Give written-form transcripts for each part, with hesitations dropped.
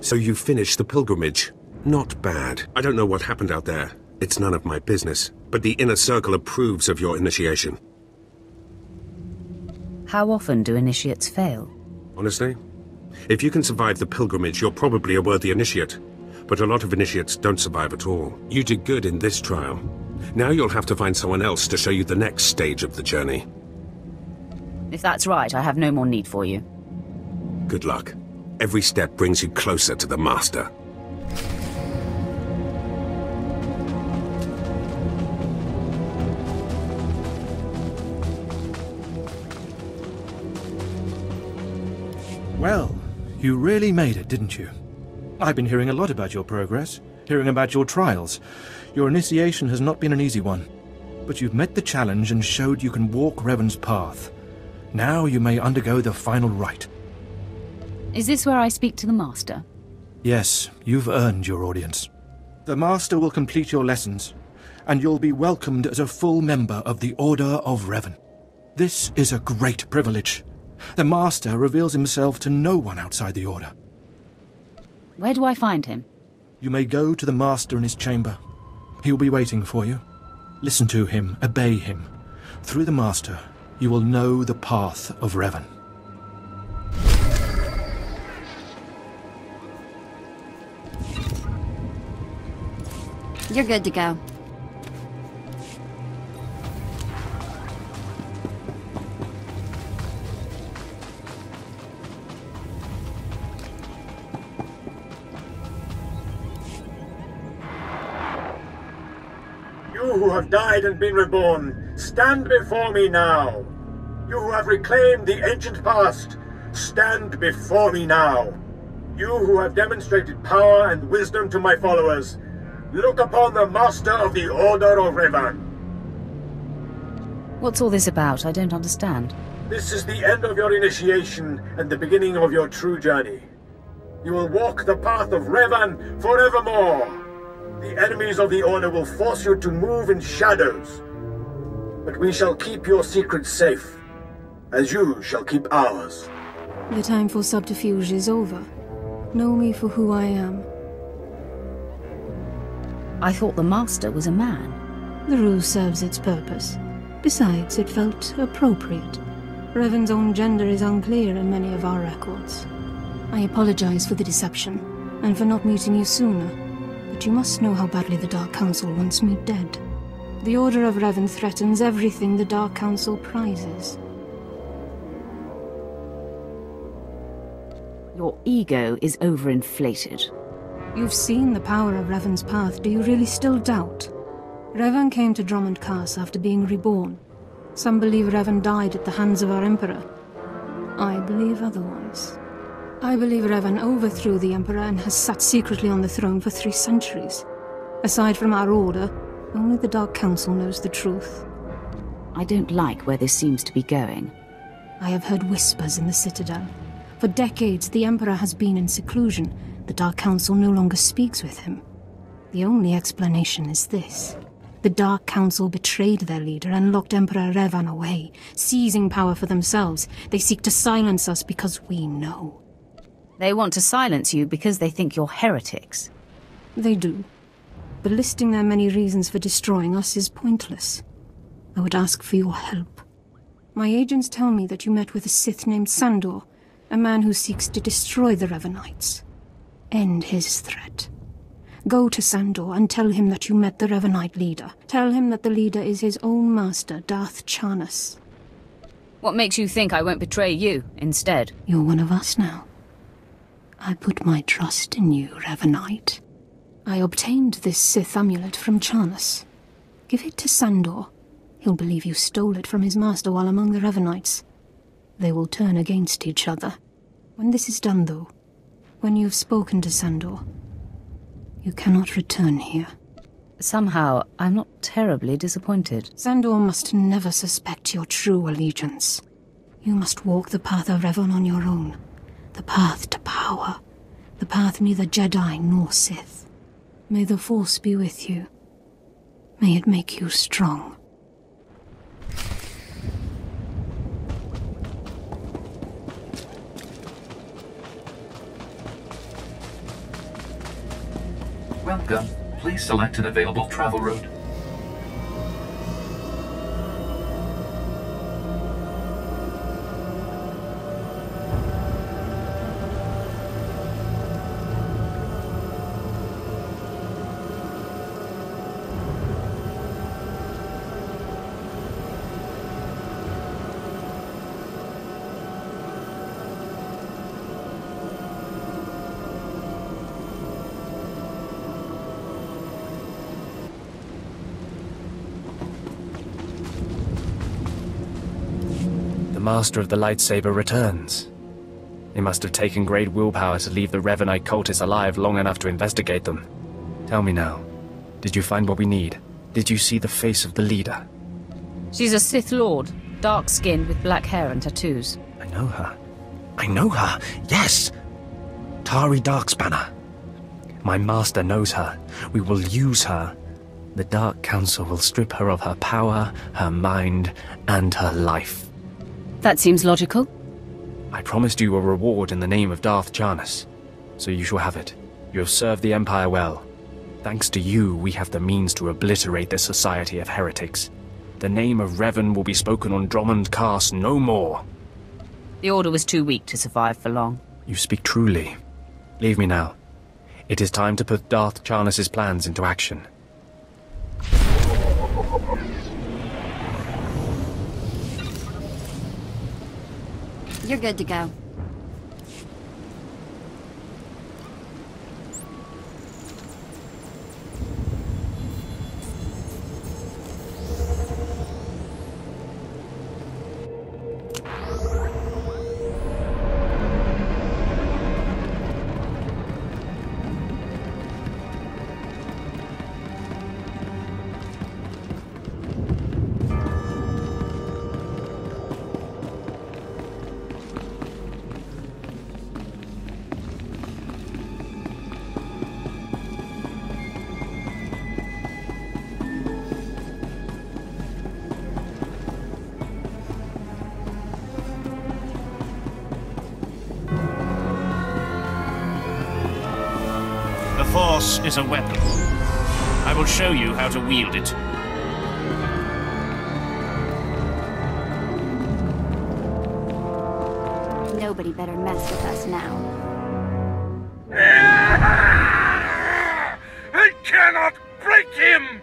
So you finished the pilgrimage. Not bad. I don't know what happened out there. It's none of my business. But the Inner Circle approves of your initiation. How often do initiates fail? Honestly, if you can survive the pilgrimage, you're probably a worthy initiate. But a lot of initiates don't survive at all. You did good in this trial. Now you'll have to find someone else to show you the next stage of the journey. If that's right, I have no more need for you. Good luck. Every step brings you closer to the Master. Well, you really made it, didn't you? I've been hearing a lot about your progress, hearing about your trials. Your initiation has not been an easy one, but you've met the challenge and showed you can walk Revan's path. Now you may undergo the final rite. Is this where I speak to the Master? Yes, you've earned your audience. The Master will complete your lessons, and you'll be welcomed as a full member of the Order of Revan. This is a great privilege. The Master reveals himself to no one outside the Order. Where do I find him? You may go to the Master in his chamber. He will be waiting for you. Listen to him, obey him. Through the Master, you will know the path of Revan. You're good to go. You who have died and been reborn, stand before me now. You who have reclaimed the ancient past, stand before me now. You who have demonstrated power and wisdom to my followers, look upon the Master of the Order of Revan. What's all this about? I don't understand. This is the end of your initiation and the beginning of your true journey. You will walk the path of Revan forevermore. The enemies of the Order will force you to move in shadows. But we shall keep your secrets safe, as you shall keep ours. The time for subterfuge is over. Know me for who I am. I thought the Master was a man. The rule serves its purpose. Besides, it felt appropriate. Revan's own gender is unclear in many of our records. I apologize for the deception, and for not meeting you sooner. But you must know how badly the Dark Council wants me dead. The Order of Revan threatens everything the Dark Council prizes. Your ego is overinflated. You've seen the power of Revan's path. Do you really still doubt? Revan came to Drummond Cass after being reborn. Some believe Revan died at the hands of our Emperor. I believe otherwise. I believe Revan overthrew the Emperor and has sat secretly on the throne for 3 centuries. Aside from our Order, only the Dark Council knows the truth. I don't like where this seems to be going. I have heard whispers in the Citadel. For decades, the Emperor has been in seclusion. The Dark Council no longer speaks with him. The only explanation is this. The Dark Council betrayed their leader and locked Emperor Revan away, seizing power for themselves. They seek to silence us because we know. They want to silence you because they think you're heretics. They do. But listing their many reasons for destroying us is pointless. I would ask for your help. My agents tell me that you met with a Sith named Sandor, a man who seeks to destroy the Revanites. End his threat. Go to Sandor and tell him that you met the Revanite leader. Tell him that the leader is his own master, Darth Charnas. What makes you think I won't betray you instead? You're one of us now. I put my trust in you, Revanite. I obtained this Sith amulet from Charnas. Give it to Sandor. He'll believe you stole it from his master while among the Revanites. They will turn against each other. When this is done, though, when you've spoken to Sandor, you cannot return here. Somehow, I'm not terribly disappointed. Sandor must never suspect your true allegiance. You must walk the path of Revan on your own. The path to power. The path neither Jedi nor Sith. May the Force be with you. May it make you strong. Welcome. Please select an available travel route. The Master of the Lightsaber returns. They must have taken great willpower to leave the Revanite cultists alive long enough to investigate them. Tell me now, did you find what we need? Did you see the face of the leader? She's a Sith Lord, dark-skinned with black hair and tattoos. I know her. I know her, yes! Tari Darkspanner. My master knows her. We will use her. The Dark Council will strip her of her power, her mind, and her life. That seems logical. I promised you a reward in the name of Darth Jarnus, so you shall have it. You have served the Empire well. Thanks to you, we have the means to obliterate this society of heretics. The name of Revan will be spoken on Drummond Cast no more. The Order was too weak to survive for long. You speak truly. Leave me now. It is time to put Darth Jarnus' plans into action. You're good to go. The Force is a weapon. I will show you how to wield it. Nobody better mess with us now. I cannot break him!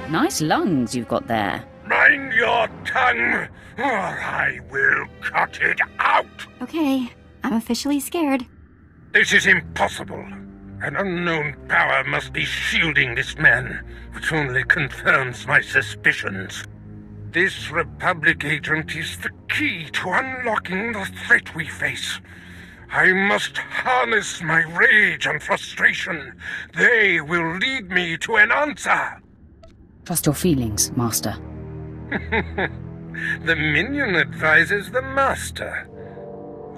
Nice lungs you've got there. Mind your tongue, or I will cut it out! Okay, I'm officially scared. This is impossible. An unknown power must be shielding this man, which only confirms my suspicions. This Republic agent is the key to unlocking the threat we face. I must harness my rage and frustration. They will lead me to an answer. Trust your feelings, Master. The minion advises the master.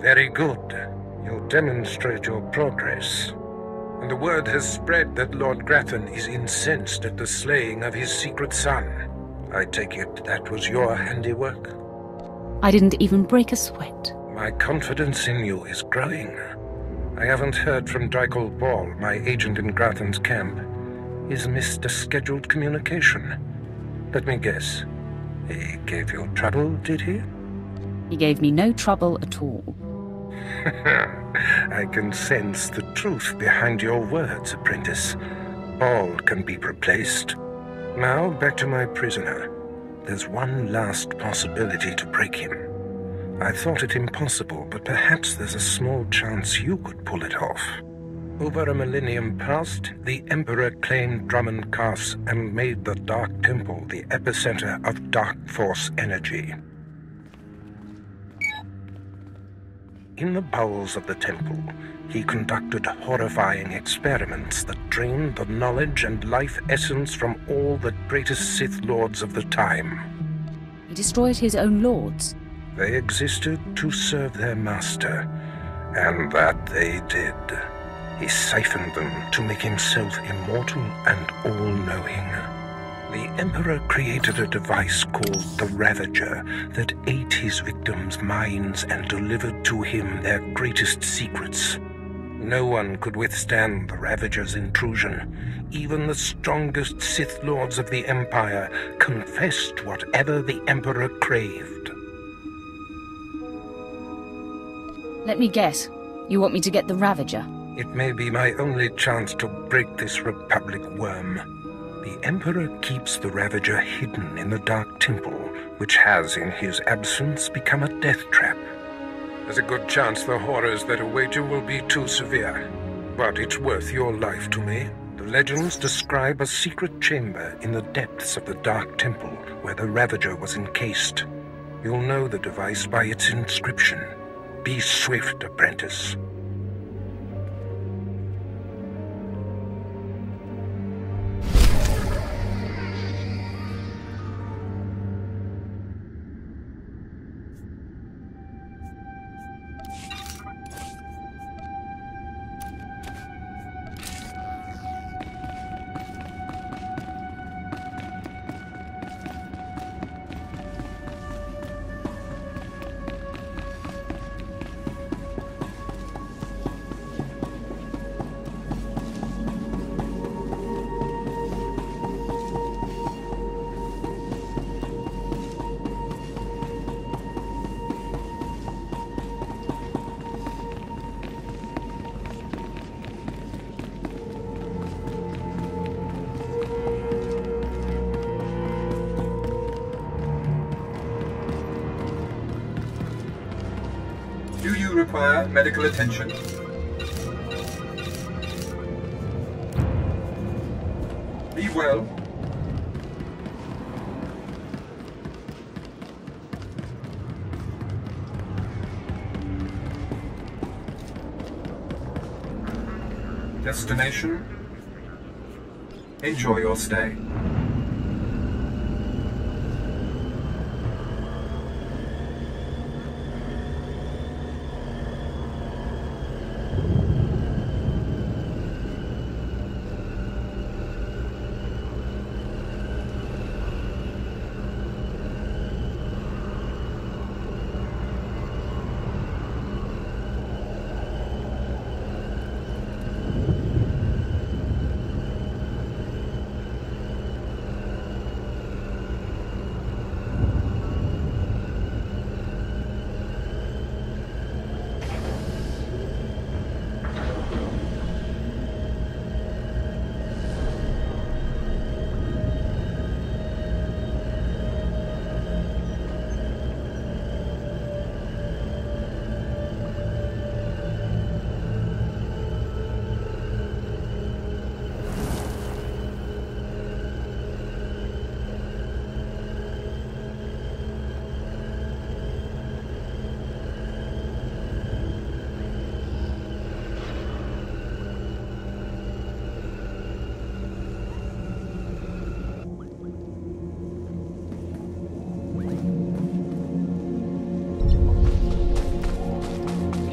Very good. You'll demonstrate your progress. And the word has spread that Lord Grathan is incensed at the slaying of his secret son. I take it that was your handiwork? I didn't even break a sweat. My confidence in you is growing. I haven't heard from Drykel Ball, my agent in Grathan's camp. He's missed a scheduled communication. Let me guess. He gave you trouble, did he? He gave me no trouble at all. I can sense the truth behind your words, apprentice. Ball can be replaced. Now, back to my prisoner. There's one last possibility to break him. I thought it impossible, but perhaps there's a small chance you could pull it off. Over a millennium past, the Emperor claimed Drummond Cast and made the Dark Temple the epicenter of Dark Force energy. In the bowels of the temple, he conducted horrifying experiments that drained the knowledge and life essence from all the greatest Sith Lords of the time. He destroyed his own lords. They existed to serve their master, and that they did. He siphoned them to make himself immortal and all-knowing. The Emperor created a device called the Ravager that ate his victims' minds and delivered to him their greatest secrets. No one could withstand the Ravager's intrusion. Even the strongest Sith Lords of the Empire confessed whatever the Emperor craved. Let me guess. You want me to get the Ravager? It may be my only chance to break this Republic worm. The Emperor keeps the Ravager hidden in the Dark Temple, which has, in his absence, become a death trap. There's a good chance the horrors that await you will be too severe, but it's worth your life to me. The legends describe a secret chamber in the depths of the Dark Temple where the Ravager was encased. You'll know the device by its inscription. Be swift, apprentice. Do you require medical attention? Be well. Destination? Enjoy your stay.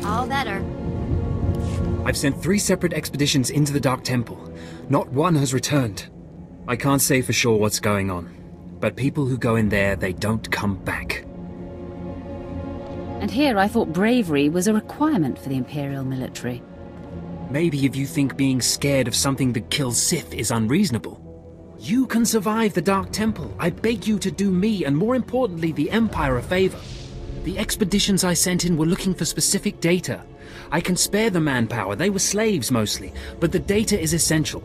All better. I've sent 3 separate expeditions into the Dark Temple. Not one has returned. I can't say for sure what's going on, but people who go in there, they don't come back. And here I thought bravery was a requirement for the Imperial military. Maybe if you think being scared of something that kills Sith is unreasonable. You can survive the Dark Temple. I beg you to do me, and more importantly, the Empire, a favor. The expeditions I sent in were looking for specific data. I can spare the manpower, they were slaves mostly, but the data is essential.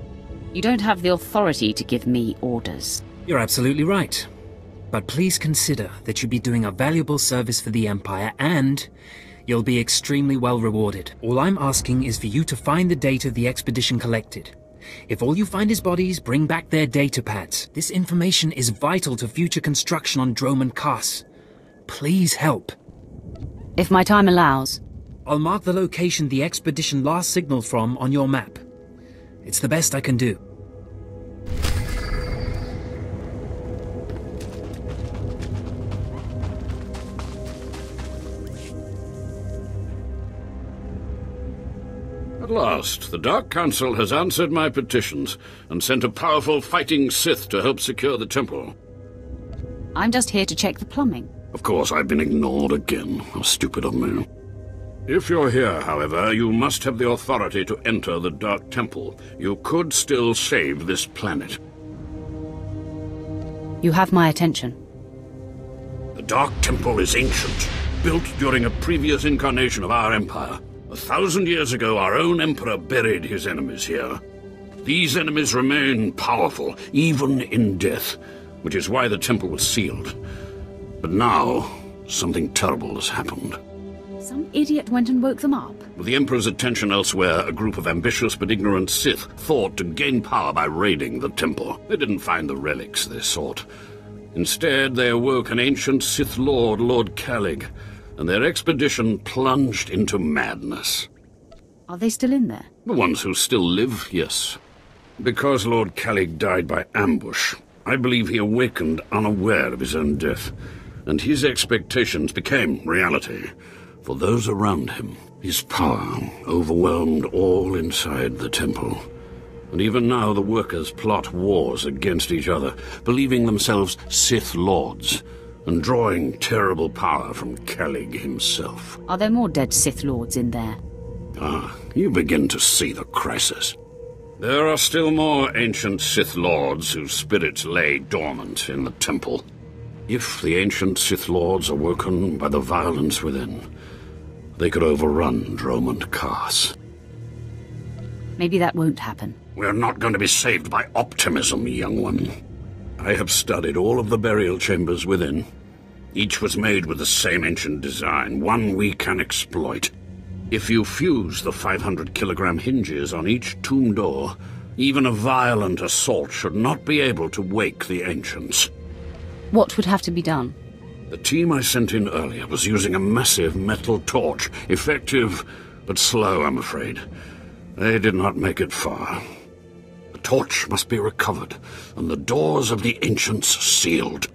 You don't have the authority to give me orders. You're absolutely right. But please consider that you'll be doing a valuable service for the Empire, and you'll be extremely well rewarded. All I'm asking is for you to find the data the expedition collected. If all you find is bodies, bring back their data pads. This information is vital to future construction on Droman Kaas. Please help. If my time allows. I'll mark the location the expedition last signaled from on your map. It's the best I can do. At last, the Dark Council has answered my petitions and sent a powerful fighting Sith to help secure the temple. I'm just here to check the plumbing. Of course, I've been ignored again. How stupid of me. If you're here, however, you must have the authority to enter the Dark Temple. You could still save this planet. You have my attention. The Dark Temple is ancient, built during a previous incarnation of our Empire. 1,000 years ago, our own Emperor buried his enemies here. These enemies remain powerful, even in death, which is why the temple was sealed. But now, something terrible has happened. Some idiot went and woke them up. With the Emperor's attention elsewhere, a group of ambitious but ignorant Sith thought to gain power by raiding the temple. They didn't find the relics they sought. Instead, they awoke an ancient Sith Lord, Lord Calig, and their expedition plunged into madness. Are they still in there? The ones who still live, yes. Because Lord Calig died by ambush, I believe he awakened unaware of his own death, and his expectations became reality for those around him. His power overwhelmed all inside the temple. And even now the workers plot wars against each other, believing themselves Sith Lords, and drawing terrible power from Calig himself. Are there more dead Sith Lords in there? Ah, you begin to see the crisis. There are still more ancient Sith Lords whose spirits lay dormant in the temple. If the ancient Sith Lords are woken by the violence within, they could overrun Dromund Kaas. Maybe that won't happen. We're not going to be saved by optimism, young one. I have studied all of the burial chambers within. Each was made with the same ancient design, one we can exploit. If you fuse the 500-kilogram hinges on each tomb door, even a violent assault should not be able to wake the ancients. What would have to be done? The team I sent in earlier was using a massive metal torch. Effective, but slow, I'm afraid. They did not make it far. The torch must be recovered, and the doors of the ancients sealed.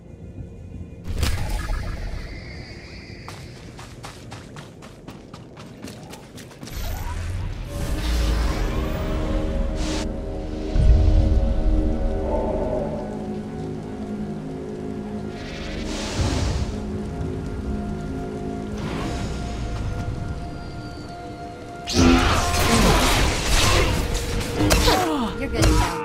You're good, Joe.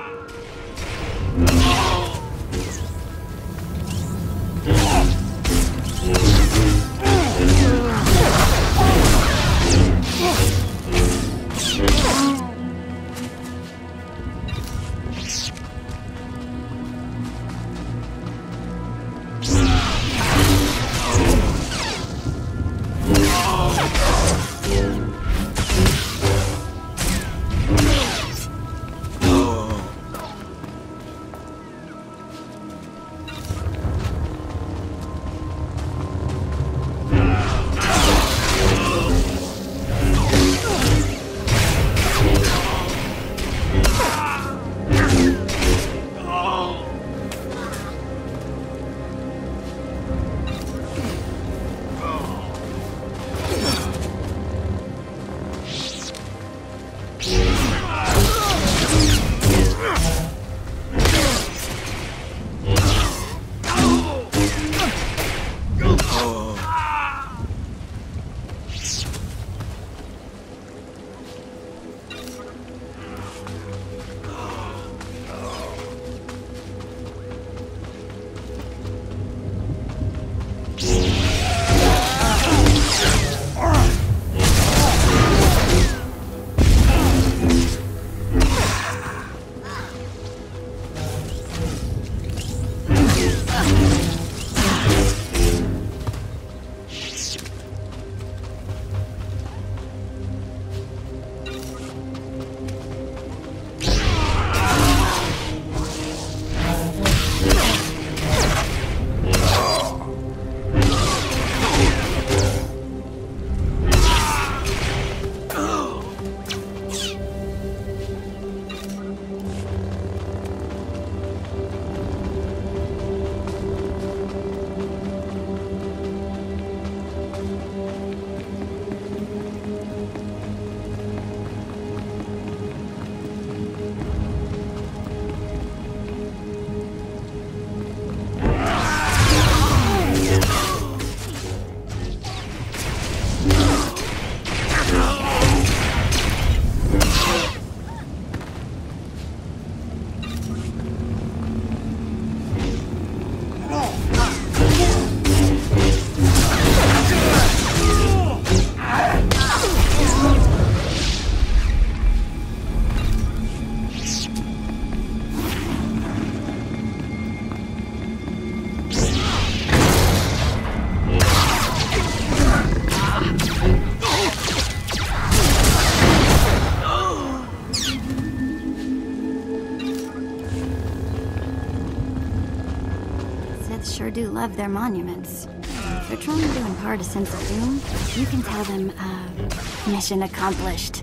Sith sure do love their monuments. If they're trying to impart a sense of doom, you can tell them, mission accomplished.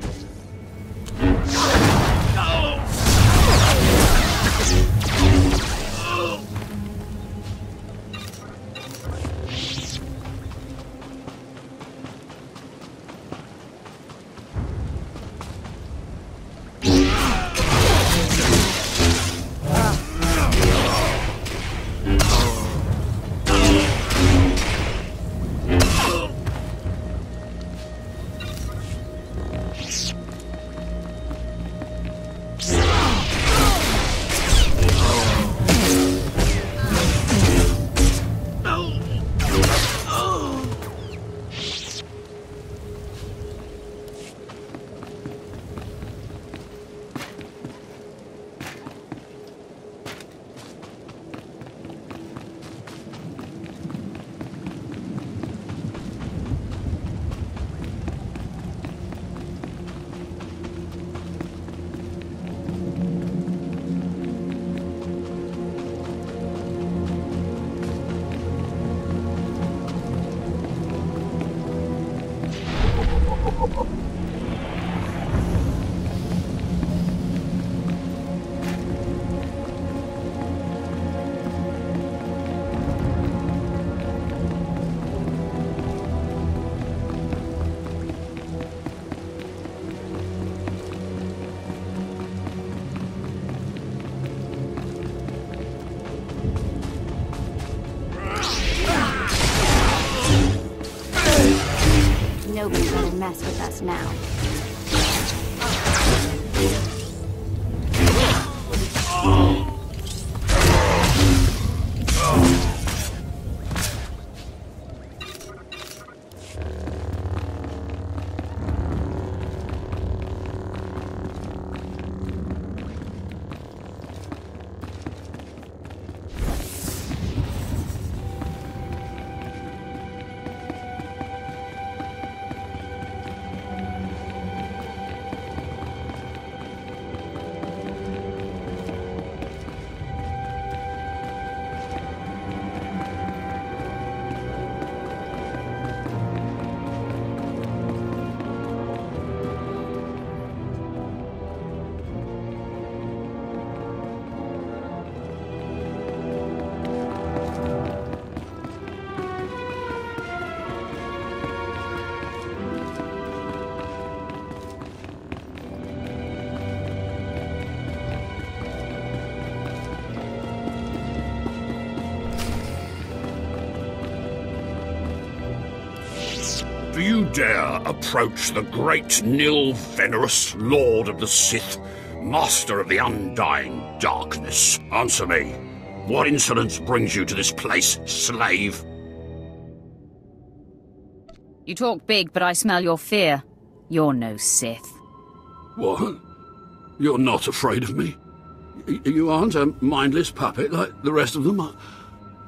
Nobody better mess with us now. Do you dare approach the great Nil Venerus, Lord of the Sith, Master of the Undying Darkness? Answer me. What insolence brings you to this place, slave? You talk big, but I smell your fear. You're no Sith. What? You're not afraid of me? You aren't a mindless puppet like the rest of them?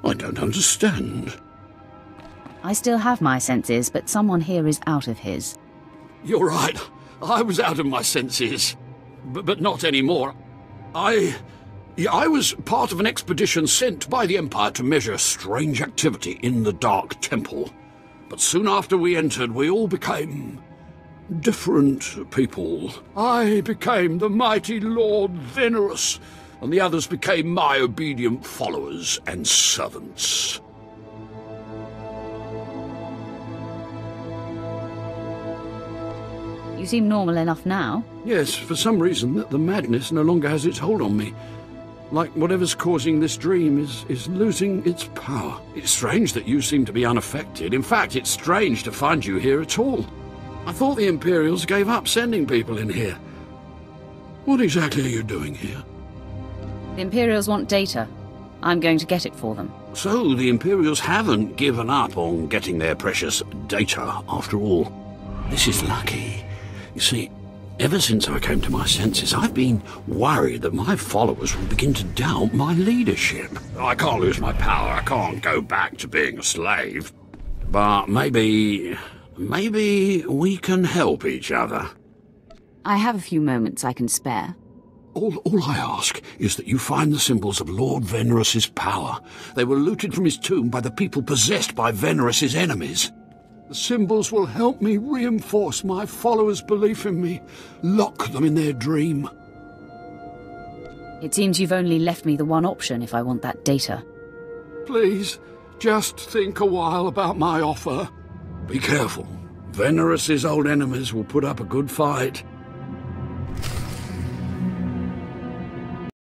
I don't understand. I still have my senses, but someone here is out of his. You're right. I was out of my senses. But not anymore. I was part of an expedition sent by the Empire to measure strange activity in the Dark Temple. But soon after we entered, we all became different people. I became the mighty Lord Venerus, and the others became my obedient followers and servants. You seem normal enough now. Yes, for some reason the madness no longer has its hold on me. Like whatever's causing this dream is losing its power. It's strange that you seem to be unaffected. In fact, it's strange to find you here at all. I thought the Imperials gave up sending people in here. What exactly are you doing here? The Imperials want data. I'm going to get it for them. So the Imperials haven't given up on getting their precious data, after all. This is lucky. You see, ever since I came to my senses, I've been worried that my followers will begin to doubt my leadership. I can't lose my power. I can't go back to being a slave. But maybe we can help each other. I have a few moments I can spare. All I ask is that you find the symbols of Lord Venerous's power. They were looted from his tomb by the people possessed by Venerous's enemies. The symbols will help me reinforce my followers' belief in me, lock them in their dream. It seems you've only left me the one option if I want that data. Please, just think a while about my offer. Be careful. Venerous's old enemies will put up a good fight.